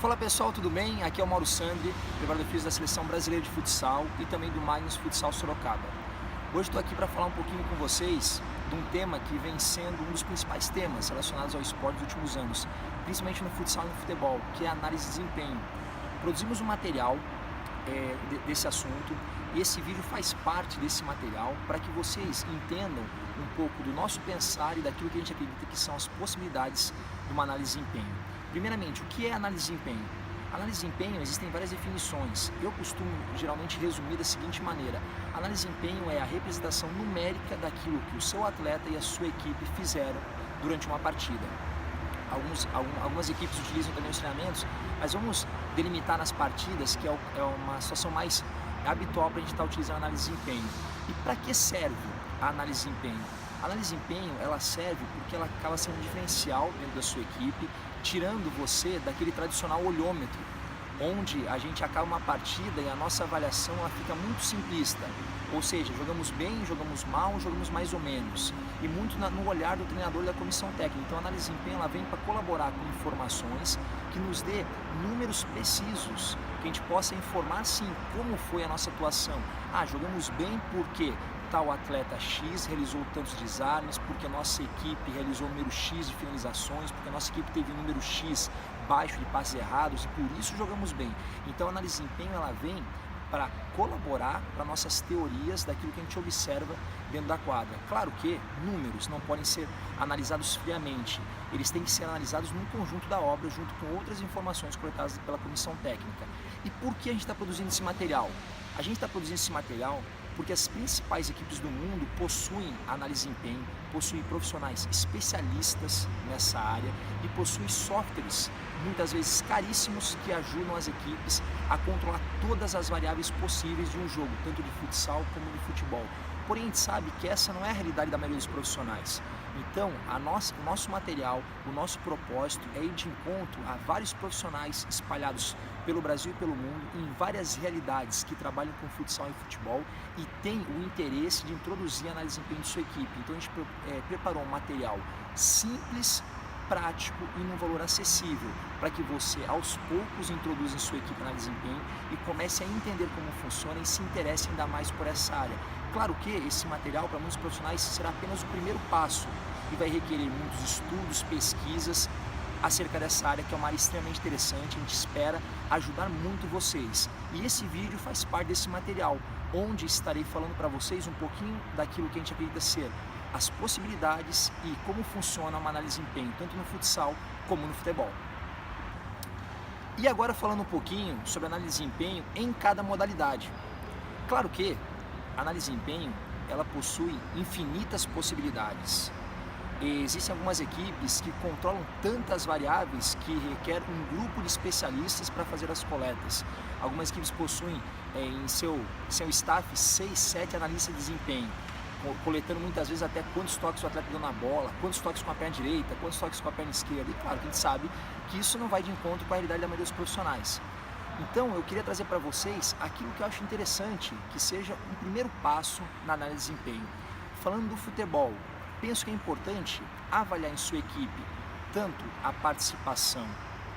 Fala pessoal, tudo bem? Aqui é o Mauro Sandri, preparador físico da Seleção Brasileira de Futsal e também do Magnus Futsal Sorocaba. Hoje estou aqui para falar um pouquinho com vocês de um tema que vem sendo um dos principais temas relacionados ao esporte dos últimos anos, principalmente no futsal e no futebol, que é a análise de desempenho. Produzimos um material desse assunto e esse vídeo faz parte desse material para que vocês entendam um pouco do nosso pensar e daquilo que a gente acredita que são as possibilidades de uma análise de desempenho. Primeiramente, o que é análise de desempenho? Análise de desempenho, existem várias definições. Eu costumo geralmente resumir da seguinte maneira: análise de desempenho é a representação numérica daquilo que o seu atleta e a sua equipe fizeram durante uma partida. Algumas equipes utilizam também os treinamentos, mas vamos delimitar nas partidas, que é uma situação mais habitual para a gente estar utilizando a análise de desempenho. E para que serve a análise de desempenho? A análise de desempenho, ela serve porque ela acaba sendo um diferencial dentro da sua equipe, tirando você daquele tradicional olhômetro, onde a gente acaba uma partida e a nossa avaliação ela fica muito simplista, ou seja, jogamos bem, jogamos mal, jogamos mais ou menos, e muito no olhar do treinador e da comissão técnica. Então a análise de desempenho ela vem para colaborar com informações que nos dê números precisos, que a gente possa informar sim como foi a nossa atuação. Jogamos bem porque tal atleta X realizou tantos desarmes, porque a nossa equipe realizou o número X de finalizações, porque a nossa equipe teve o número X baixo de passes errados e por isso jogamos bem. Então a análise de desempenho ela vem para colaborar para nossas teorias daquilo que a gente observa dentro da quadra. Claro que números não podem ser analisados friamente, eles têm que ser analisados num conjunto da obra junto com outras informações coletadas pela comissão técnica. E por que a gente está produzindo esse material? A gente está produzindo esse material porque as principais equipes do mundo possuem análise de desempenho, possuem profissionais especialistas nessa área e possuem softwares, muitas vezes caríssimos, que ajudam as equipes a controlar todas as variáveis possíveis de um jogo, tanto de futsal como de futebol. Porém, a gente sabe que essa não é a realidade da maioria dos profissionais. Então, o nosso material, o nosso propósito é ir de encontro a vários profissionais espalhados pelo Brasil e pelo mundo, em várias realidades que trabalham com futsal e futebol e têm o interesse de introduzir a análise de desempenho de sua equipe. Então, a gente preparou um material simples, prático e num valor acessível, para que você aos poucos introduza em sua equipe a análise de desempenho e comece a entender como funciona e se interesse ainda mais por essa área. Claro que esse material para muitos profissionais será apenas o primeiro passo e vai requerer muitos estudos, pesquisas acerca dessa área, que é uma área extremamente interessante. A gente espera ajudar muito vocês. E esse vídeo faz parte desse material, onde estarei falando para vocês um pouquinho daquilo que a gente acredita ser as possibilidades e como funciona uma análise de desempenho, tanto no futsal como no futebol. E agora falando um pouquinho sobre análise de desempenho em cada modalidade. Claro que a análise de desempenho ela possui infinitas possibilidades. Existem algumas equipes que controlam tantas variáveis que requer um grupo de especialistas para fazer as coletas. Algumas equipes possuem em seu staff 6, 7 analistas de desempenho, coletando muitas vezes até quantos toques o atleta deu na bola, quantos toques com a perna direita, quantos toques com a perna esquerda. E claro que a gente sabe que isso não vai de encontro com a realidade da maioria dos profissionais. Então eu queria trazer para vocês aquilo que eu acho interessante, que seja um primeiro passo na análise de desempenho. Falando do futebol, penso que é importante avaliar em sua equipe tanto a participação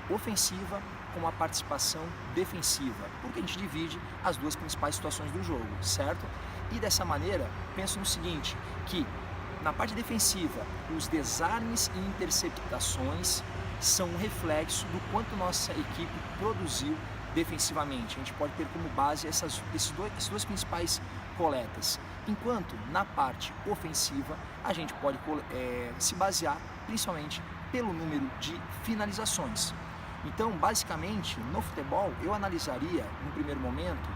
ofensiva como a participação defensiva, porque a gente divide as duas principais situações do jogo, certo? E dessa maneira, penso no seguinte, que na parte defensiva, os desarmes e interceptações são um reflexo do quanto nossa equipe produziu defensivamente. A gente pode ter como base essas duas principais coletas. Enquanto na parte ofensiva, a gente pode se basear principalmente pelo número de finalizações. Então, basicamente, no futebol, eu analisaria, no primeiro momento,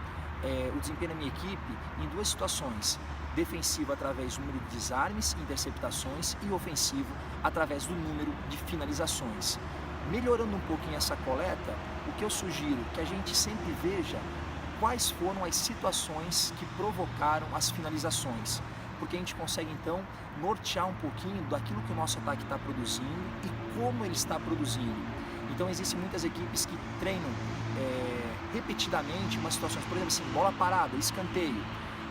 o desempenho da minha equipe em duas situações: defensivo através do número de desarmes, interceptações, e ofensivo através do número de finalizações. Melhorando um pouquinho essa coleta, o que eu sugiro que a gente sempre veja quais foram as situações que provocaram as finalizações, porque a gente consegue então nortear um pouquinho daquilo que o nosso ataque está produzindo e como ele está produzindo. Então existem muitas equipes que treinam repetidamente umas situações, por exemplo assim, bola parada, escanteio,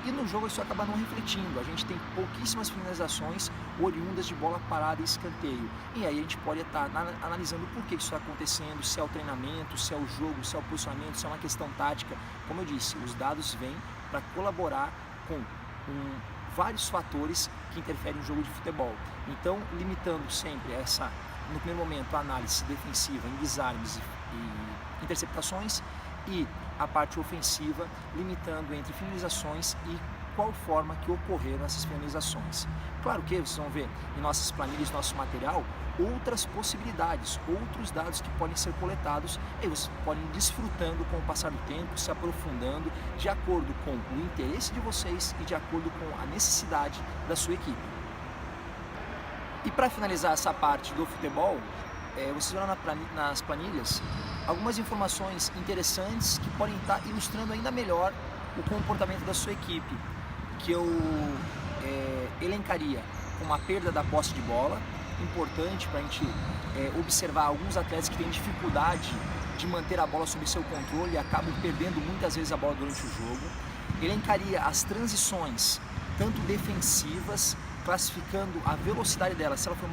e no jogo isso acaba não refletindo. A gente tem pouquíssimas finalizações oriundas de bola parada e escanteio. E aí a gente pode estar analisando por que isso está acontecendo, se é o treinamento, se é o jogo, se é o posicionamento, se é uma questão tática. Como eu disse, os dados vêm para colaborar com vários fatores que interferem no jogo de futebol. Então, limitando sempre no primeiro momento, a análise defensiva em desarmes e interceptações, e a parte ofensiva, limitando entre finalizações e qual forma que ocorreram essas finalizações. Claro que vocês vão ver em nossas planilhas, nosso material, outras possibilidades, outros dados que podem ser coletados, e vocês podem ir desfrutando com o passar do tempo, se aprofundando de acordo com o interesse de vocês e de acordo com a necessidade da sua equipe. E para finalizar essa parte do futebol, vocês verão nas planilhas algumas informações interessantes que podem estar ilustrando ainda melhor o comportamento da sua equipe, que eu elencaria como a perda da posse de bola, importante para a gente observar alguns atletas que têm dificuldade de manter a bola sob seu controle e acabam perdendo muitas vezes a bola durante o jogo. Elencaria as transições, tanto defensivas, classificando a velocidade dela, se ela foi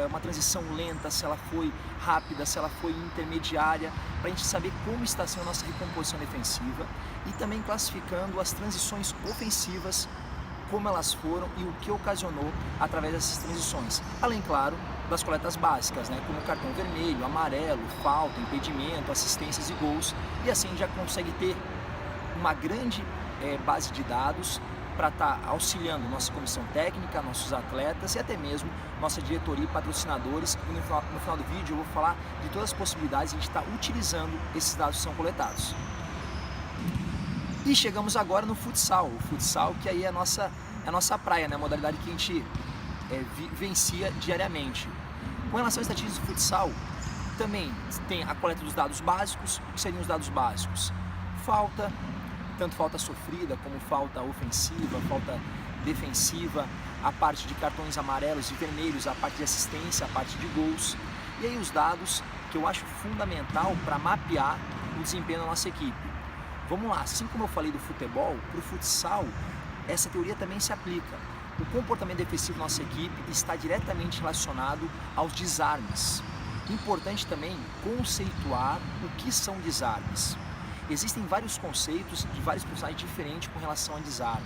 uma transição lenta, se ela foi rápida, se ela foi intermediária, para a gente saber como está sendo a nossa recomposição defensiva, e também classificando as transições ofensivas, como elas foram e o que ocasionou através dessas transições. Além, claro, das coletas básicas, como cartão vermelho, amarelo, falta, impedimento, assistências e gols, e assim já consegue ter uma grande base de dados para estar auxiliando nossa comissão técnica, nossos atletas e até mesmo nossa diretoria e patrocinadores. E no final do vídeo eu vou falar de todas as possibilidades de a gente estar utilizando esses dados que são coletados. E chegamos agora no futsal, o futsal que aí é a nossa praia, a modalidade que a gente vivencia diariamente. Com relação às estatísticas do futsal, também tem a coleta dos dados básicos. O que seriam os dados básicos? Falta, tanto falta sofrida como falta ofensiva, falta defensiva, a parte de cartões amarelos e vermelhos, a parte de assistência, a parte de gols. E aí os dados que eu acho fundamental para mapear o desempenho da nossa equipe. Vamos lá, assim como eu falei do futebol, para o futsal, essa teoria também se aplica. O comportamento defensivo da nossa equipe está diretamente relacionado aos desarmes. Importante também conceituar o que são desarmes. Existem vários conceitos de vários profissionais diferentes com relação a desarme.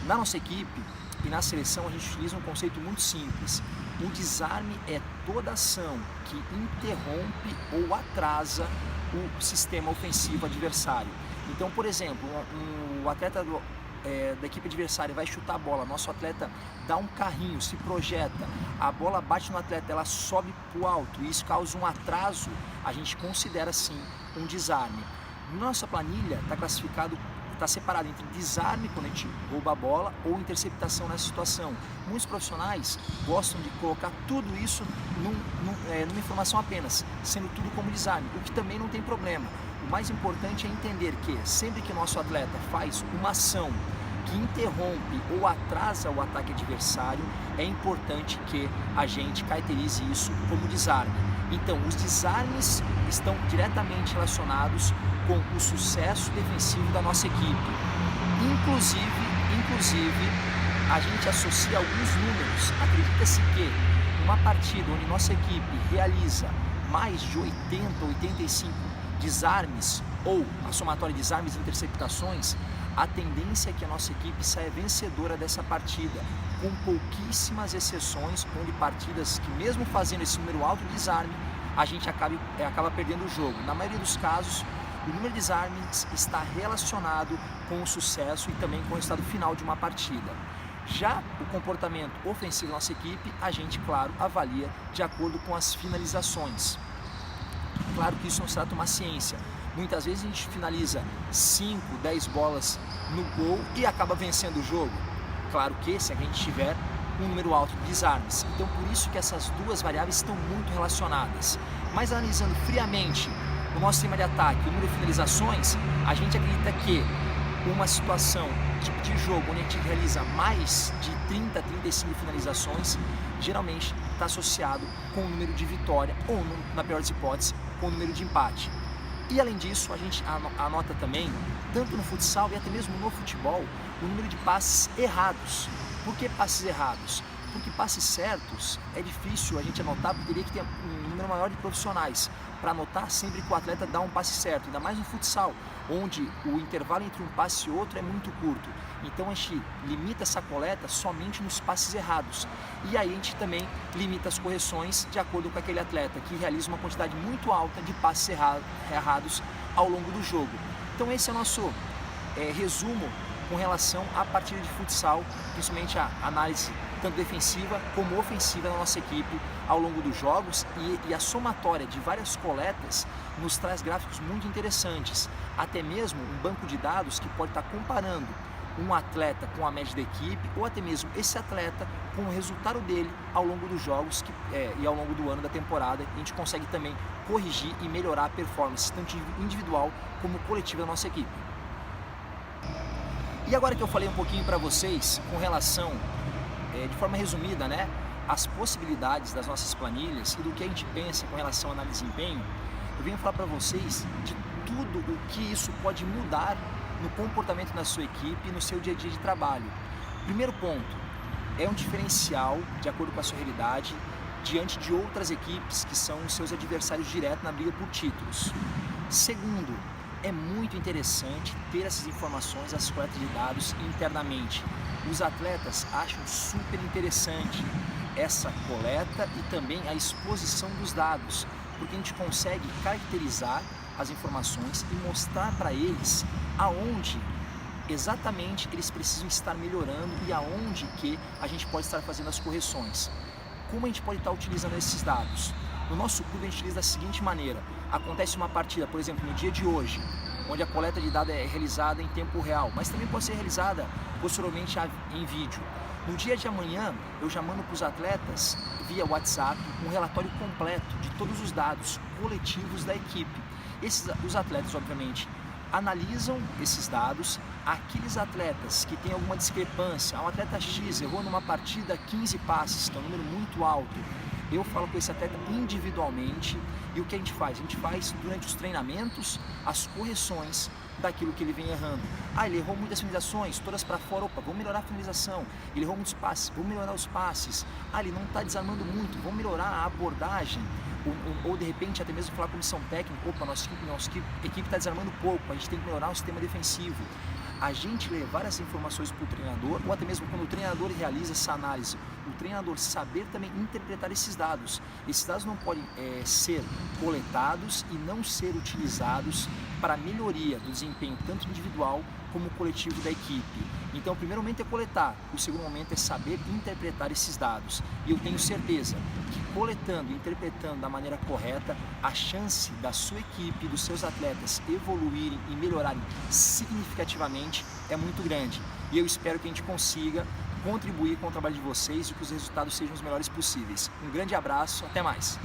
Na nossa equipe e na seleção a gente utiliza um conceito muito simples. O desarme é toda ação que interrompe ou atrasa o sistema ofensivo adversário. Então, por exemplo, o atleta da equipe adversária vai chutar a bola, nosso atleta dá um carrinho, se projeta, a bola bate no atleta, ela sobe para o alto e isso causa um atraso, a gente considera sim um desarme. Nossa planilha está separado entre desarme quando a gente rouba a bola ou interceptação nessa situação. Muitos profissionais gostam de colocar tudo isso numa informação apenas, sendo tudo como desarme, o que também não tem problema. O mais importante é entender que sempre que nosso atleta faz uma ação que interrompe ou atrasa o ataque adversário, é importante que a gente caracterize isso como desarme. Então, os desarmes estão diretamente relacionados com o sucesso defensivo da nossa equipe. Inclusive, a gente associa alguns números. Acredita-se que uma partida onde nossa equipe realiza mais de 80, 85 desarmes ou a somatória de desarmes e interceptações, a tendência é que a nossa equipe saia vencedora dessa partida, com pouquíssimas exceções, onde partidas que mesmo fazendo esse número alto de desarme, a gente acaba perdendo o jogo. Na maioria dos casos, o número de desarmes está relacionado com o sucesso e também com o resultado final de uma partida. Já o comportamento ofensivo da nossa equipe, a gente, claro, avalia de acordo com as finalizações. Claro que isso não se trata de uma ciência. Muitas vezes a gente finaliza 5, 10 bolas no gol e acaba vencendo o jogo. Claro que se a gente tiver um número alto de desarmes. Então por isso que essas duas variáveis estão muito relacionadas. Mas analisando friamente o nosso sistema de ataque, o número de finalizações, a gente acredita que uma situação tipo de jogo onde a gente realiza mais de 30, 35 finalizações, geralmente está associado com o número de vitória ou, na pior das hipóteses, com o número de empate. E além disso, a gente anota também, tanto no futsal e até mesmo no futebol, o número de passes errados. Por que passes errados? Porque passes certos é difícil a gente anotar, porque teria que ter um número maior de profissionais para anotar sempre que o atleta dá um passe certo, ainda mais no futsal, onde o intervalo entre um passe e outro é muito curto. Então a gente limita essa coleta somente nos passes errados. E aí a gente também limita as correções de acordo com aquele atleta, que realiza uma quantidade muito alta de passes errados ao longo do jogo. Então esse é o nosso resumo com relação à partida de futsal, principalmente a análise tanto defensiva como ofensiva da nossa equipe ao longo dos jogos, e a somatória de várias coletas nos traz gráficos muito interessantes, até mesmo um banco de dados que pode estar comparando um atleta com a média da equipe, ou até mesmo esse atleta com o resultado dele ao longo dos jogos e ao longo do ano da temporada. A gente consegue também corrigir e melhorar a performance tanto individual como coletiva da nossa equipe. E agora que eu falei um pouquinho para vocês com relação, de forma resumida, né, as possibilidades das nossas planilhas e do que a gente pensa com relação à análise de desempenho, eu venho falar para vocês de tudo o que isso pode mudar no comportamento da sua equipe e no seu dia a dia de trabalho. Primeiro ponto, é um diferencial, de acordo com a sua realidade, diante de outras equipes que são os seus adversários diretos na briga por títulos. Segundo, é muito interessante ter essas informações, as coletas de dados internamente. Os atletas acham super interessante essa coleta e também a exposição dos dados, porque a gente consegue caracterizar as informações e mostrar para eles aonde exatamente eles precisam estar melhorando e aonde que a gente pode estar fazendo as correções. Como a gente pode estar utilizando esses dados? No nosso clube a gente utiliza da seguinte maneira: acontece uma partida, por exemplo, no dia de hoje, onde a coleta de dados é realizada em tempo real, mas também pode ser realizada posteriormente em vídeo. No dia de amanhã, eu já mando para os atletas, via WhatsApp, um relatório completo de todos os dados coletivos da equipe. Os atletas, obviamente, analisam esses dados. Aqueles atletas que têm alguma discrepância, um atleta X errou numa partida 15 passes, que é um número muito alto, eu falo com esse atleta individualmente, e o que a gente faz? A gente faz durante os treinamentos as correções daquilo que ele vem errando. Ele errou muitas finalizações, todas para fora, opa, vamos melhorar a finalização. Ele errou muitos passes, vamos melhorar os passes. Ele não está desarmando muito, vamos melhorar a abordagem. Ou de repente até mesmo falar com a comissão técnica, opa, nossa equipe está desarmando pouco, a gente tem que melhorar o sistema defensivo. A gente levar essas informações para o treinador, ou até mesmo quando o treinador realiza essa análise, o treinador saber também interpretar esses dados. Esses dados não podem ser coletados e não ser utilizados para a melhoria do desempenho tanto individual como coletivo da equipe. Então, o primeiro momento é coletar, o segundo momento é saber interpretar esses dados. E eu tenho certeza que coletando e interpretando da maneira correta, a chance da sua equipe, dos seus atletas evoluírem e melhorarem significativamente é muito grande. E eu espero que a gente consiga contribuir com o trabalho de vocês e que os resultados sejam os melhores possíveis. Um grande abraço, até mais!